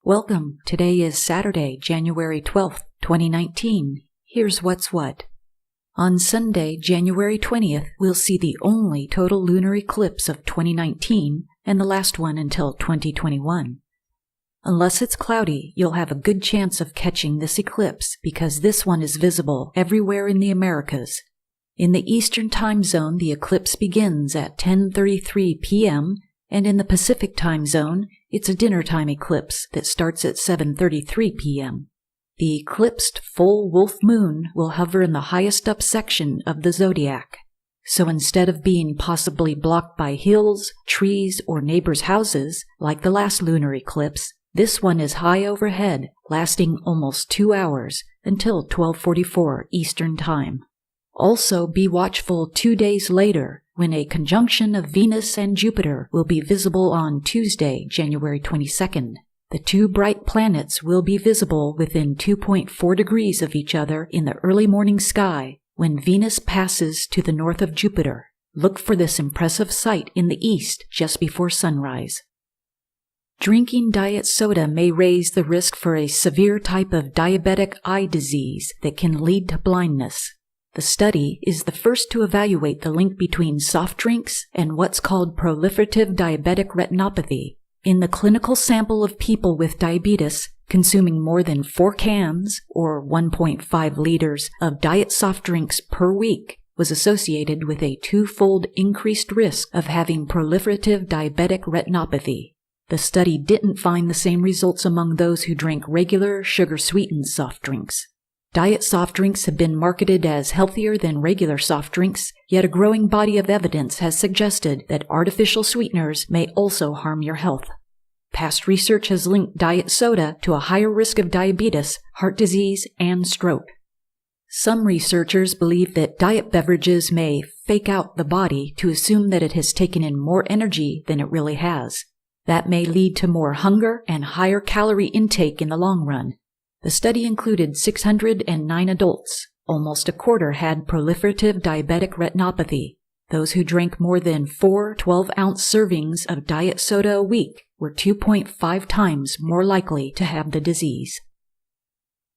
Welcome. Today is Saturday, January 12th, 2019. Here's what's what. On Sunday, January 20th, we'll see the only total lunar eclipse of 2019 and the last one until 2021. Unless it's cloudy, you'll have a good chance of catching this eclipse because this one is visible everywhere in the Americas. In the Eastern Time Zone, the eclipse begins at 10:33 p.m., and in the Pacific Time Zone, it's a dinner-time eclipse that starts at 7:33 p.m. The eclipsed full wolf moon will hover in the highest up section of the zodiac. So instead of being possibly blocked by hills, trees, or neighbors' houses, like the last lunar eclipse, this one is high overhead, lasting almost 2 hours, until 12:44 Eastern Time. Also be watchful 2 days later, when a conjunction of Venus and Jupiter will be visible on Tuesday, January 22nd. The two bright planets will be visible within 2.4 degrees of each other in the early morning sky when Venus passes to the north of Jupiter. Look for this impressive sight in the east just before sunrise. Drinking diet soda may raise the risk for a severe type of diabetic eye disease that can lead to blindness. The study is the first to evaluate the link between soft drinks and what's called proliferative diabetic retinopathy. In the clinical sample of people with diabetes, consuming more than 4 cans, or 1.5 liters, of diet soft drinks per week was associated with a 2-fold increased risk of having proliferative diabetic retinopathy. The study didn't find the same results among those who drank regular sugar-sweetened soft drinks. Diet soft drinks have been marketed as healthier than regular soft drinks, yet a growing body of evidence has suggested that artificial sweeteners may also harm your health. Past research has linked diet soda to a higher risk of diabetes, heart disease, and stroke. Some researchers believe that diet beverages may fake out the body to assume that it has taken in more energy than it really has. That may lead to more hunger and higher calorie intake in the long run. The study included 609 adults. Almost a quarter had proliferative diabetic retinopathy. Those who drank more than 4 12-ounce servings of diet soda a week were 2.5 times more likely to have the disease.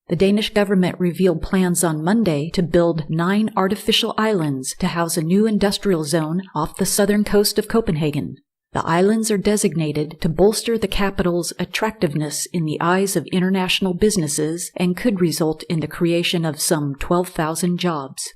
The Danish government revealed plans on Monday to build 9 artificial islands to house a new industrial zone off the southern coast of Copenhagen. The islands are designated to bolster the capital's attractiveness in the eyes of international businesses and could result in the creation of some 12,000 jobs.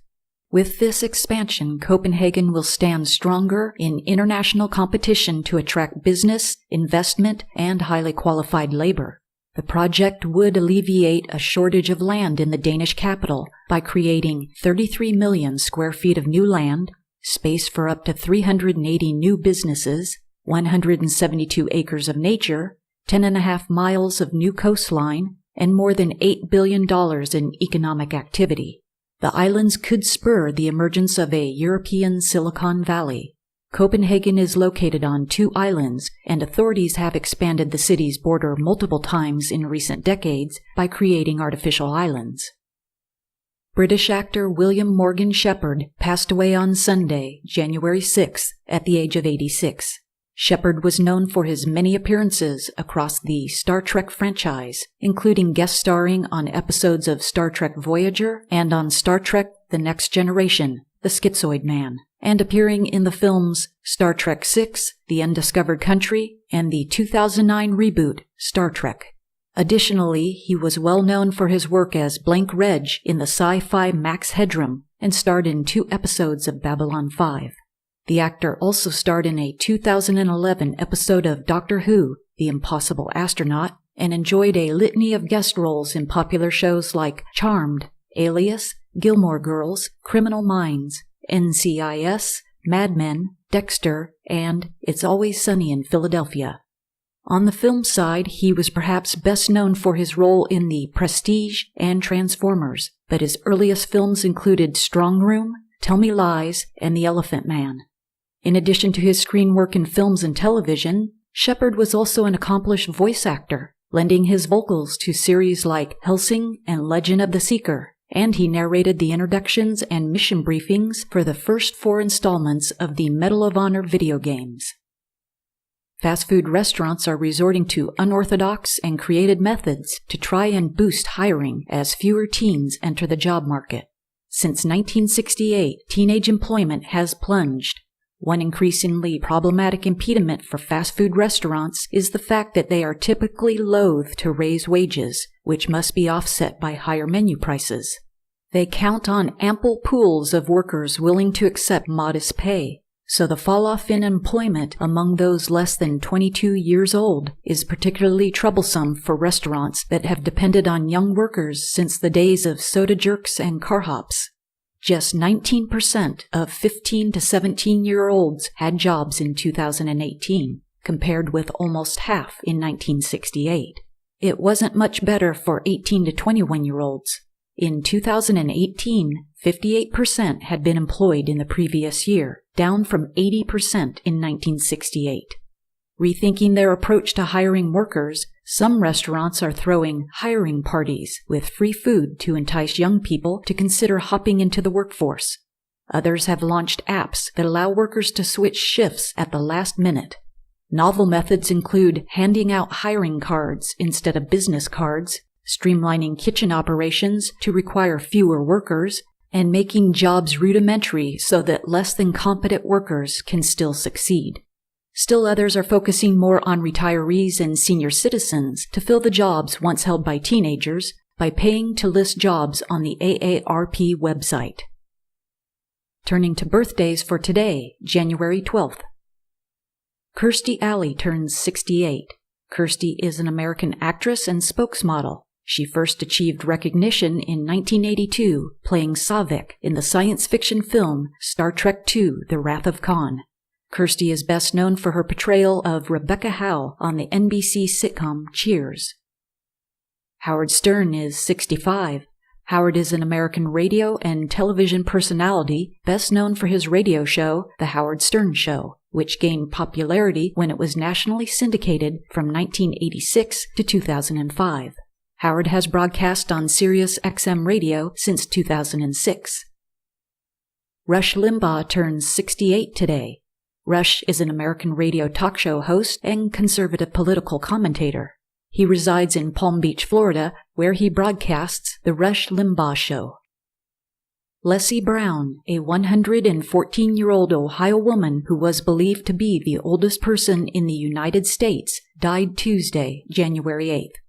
With this expansion, Copenhagen will stand stronger in international competition to attract business, investment, and highly qualified labor. The project would alleviate a shortage of land in the Danish capital by creating 33 million square feet of new land, space for up to 380 new businesses, 172 acres of nature, 10.5 miles of new coastline, and more than $8 billion in economic activity. The islands could spur the emergence of a European Silicon Valley. Copenhagen is located on 2 islands, and authorities have expanded the city's border multiple times in recent decades by creating artificial islands. British actor William Morgan Sheppard passed away on Sunday, January 6th, at the age of 86. Sheppard was known for his many appearances across the Star Trek franchise, including guest starring on episodes of Star Trek Voyager and on Star Trek The Next Generation, The Schizoid Man, and appearing in the films Star Trek VI, The Undiscovered Country, and the 2009 reboot Star Trek. Additionally, he was well known for his work as Blank Reg in the sci-fi Max Headroom and starred in 2 episodes of Babylon 5. The actor also starred in a 2011 episode of Doctor Who, The Impossible Astronaut, and enjoyed a litany of guest roles in popular shows like Charmed, Alias, Gilmore Girls, Criminal Minds, NCIS, Mad Men, Dexter, and It's Always Sunny in Philadelphia. On the film side, he was perhaps best known for his role in The Prestige and Transformers, but his earliest films included Strong Room, Tell Me Lies, and The Elephant Man. In addition to his screen work in films and television, Sheppard was also an accomplished voice actor, lending his vocals to series like Hellsing and Legend of the Seeker, and he narrated the introductions and mission briefings for the first 4 installments of the Medal of Honor video games. Fast food restaurants are resorting to unorthodox and creative methods to try and boost hiring as fewer teens enter the job market. Since 1968, teenage employment has plunged. One increasingly problematic impediment for fast food restaurants is the fact that they are typically loath to raise wages, which must be offset by higher menu prices. They count on ample pools of workers willing to accept modest pay, so the fall-off in employment among those less than 22 years old is particularly troublesome for restaurants that have depended on young workers since the days of soda jerks and car hops. Just 19% of 15 to 17-year-olds had jobs in 2018, compared with almost half in 1968. It wasn't much better for 18 to 21-year-olds. In 2018, 58% had been employed in the previous year, down from 80% in 1968. Rethinking their approach to hiring workers, some restaurants are throwing hiring parties with free food to entice young people to consider hopping into the workforce. Others have launched apps that allow workers to switch shifts at the last minute. Novel methods include handing out hiring cards instead of business cards, streamlining kitchen operations to require fewer workers, and making jobs rudimentary so that less than competent workers can still succeed. Still others are focusing more on retirees and senior citizens to fill the jobs once held by teenagers by paying to list jobs on the AARP website. Turning to birthdays for today, January 12th. Kirstie Alley turns 68. Kirstie is an American actress and spokesmodel. She first achieved recognition in 1982, playing Savik in the science fiction film Star Trek II: The Wrath of Khan. Kirstie is best known for her portrayal of Rebecca Howe on the NBC sitcom Cheers. Howard Stern is 65. Howard is an American radio and television personality best known for his radio show, The Howard Stern Show, which gained popularity when it was nationally syndicated from 1986 to 2005. Howard has broadcast on Sirius XM radio since 2006. Rush Limbaugh turns 68 today. Rush is an American radio talk show host and conservative political commentator. He resides in Palm Beach, Florida, where he broadcasts The Rush Limbaugh Show. Lessie Brown, a 114-year-old Ohio woman who was believed to be the oldest person in the United States, died Tuesday, January 8th.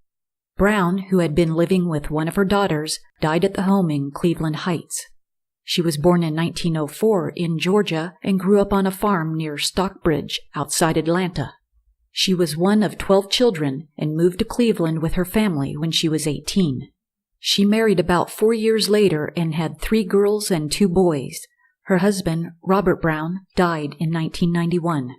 Brown, who had been living with one of her daughters, died at the home in Cleveland Heights. She was born in 1904 in Georgia and grew up on a farm near Stockbridge, outside Atlanta. She was one of 12 children and moved to Cleveland with her family when she was 18. She married about 4 years later and had 3 girls and 2 boys. Her husband, Robert Brown, died in 1991.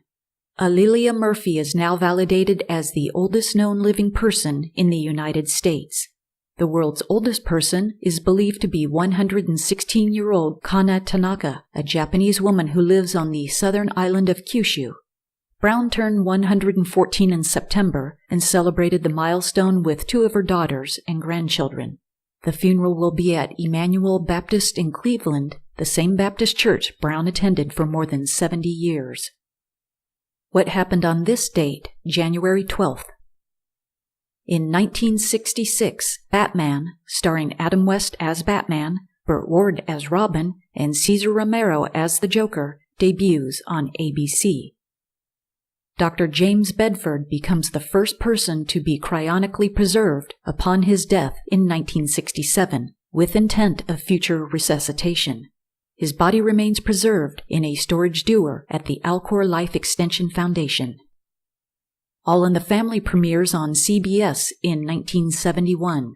Alelia Murphy is now validated as the oldest known living person in the United States. The world's oldest person is believed to be 116-year-old Kana Tanaka, a Japanese woman who lives on the southern island of Kyushu. Brown turned 114 in September and celebrated the milestone with 2 of her daughters and grandchildren. The funeral will be at Emmanuel Baptist in Cleveland, the same Baptist church Brown attended for more than 70 years. What happened on this date, January 12th? In 1966, Batman, starring Adam West as Batman, Burt Ward as Robin, and Cesar Romero as the Joker, debuts on ABC. Dr. James Bedford becomes the first person to be cryonically preserved upon his death in 1967, with intent of future resuscitation. His body remains preserved in a storage dewar at the Alcor Life Extension Foundation. All in the Family premieres on CBS in 1971.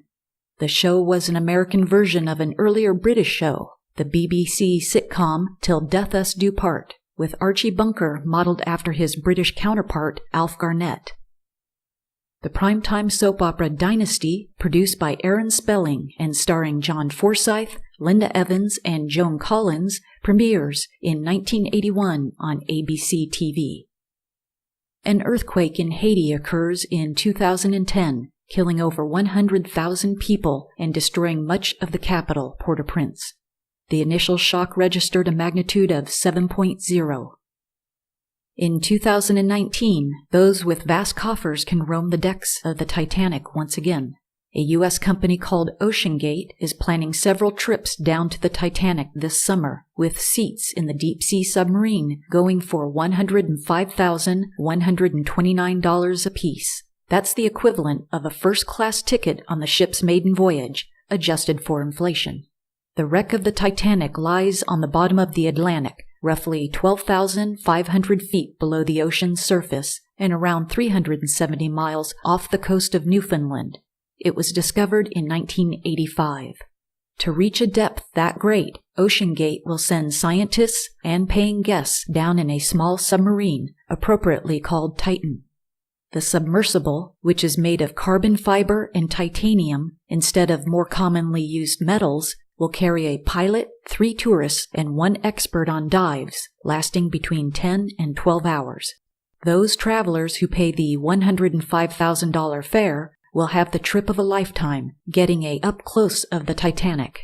The show was an American version of an earlier British show, the BBC sitcom Till Death Us Do Part, with Archie Bunker modeled after his British counterpart Alf Garnett. The primetime soap opera Dynasty, produced by Aaron Spelling and starring John Forsythe, Linda Evans, and Joan Collins, premieres in 1981 on ABC TV. An earthquake in Haiti occurs in 2010, killing over 100,000 people and destroying much of the capital, Port-au-Prince. The initial shock registered a magnitude of 7.0. In 2019, those with vast coffers can roam the decks of the Titanic once again. A U.S. company called OceanGate is planning several trips down to the Titanic this summer, with seats in the deep-sea submarine going for $105,129 apiece. That's the equivalent of a first-class ticket on the ship's maiden voyage, adjusted for inflation. The wreck of the Titanic lies on the bottom of the Atlantic, roughly 12,500 feet below the ocean's surface and around 370 miles off the coast of Newfoundland. It was discovered in 1985. To reach a depth that great, OceanGate will send scientists and paying guests down in a small submarine, appropriately called Titan. The submersible, which is made of carbon fiber and titanium instead of more commonly used metals, will carry a pilot, 3 tourists, and 1 expert on dives, lasting between 10 and 12 hours. Those travelers who pay the $105,000 fare will have the trip of a lifetime, getting a up-close of the Titanic.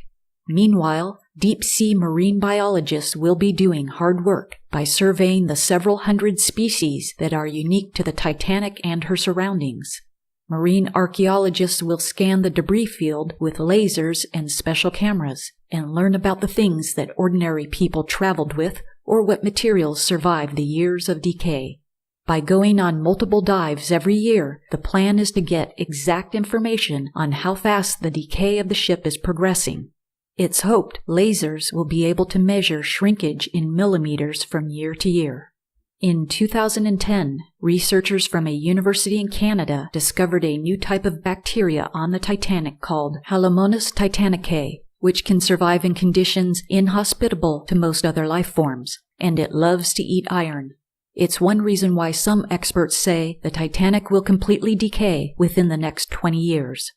Meanwhile, deep-sea marine biologists will be doing hard work by surveying the several hundred species that are unique to the Titanic and her surroundings. Marine archaeologists will scan the debris field with lasers and special cameras and learn about the things that ordinary people traveled with or what materials survived the years of decay. By going on multiple dives every year, the plan is to get exact information on how fast the decay of the ship is progressing. It's hoped lasers will be able to measure shrinkage in millimeters from year to year. In 2010, researchers from a university in Canada discovered a new type of bacteria on the Titanic called Halomonas titanicae, which can survive in conditions inhospitable to most other life forms, and it loves to eat iron. It's one reason why some experts say the Titanic will completely decay within the next 20 years.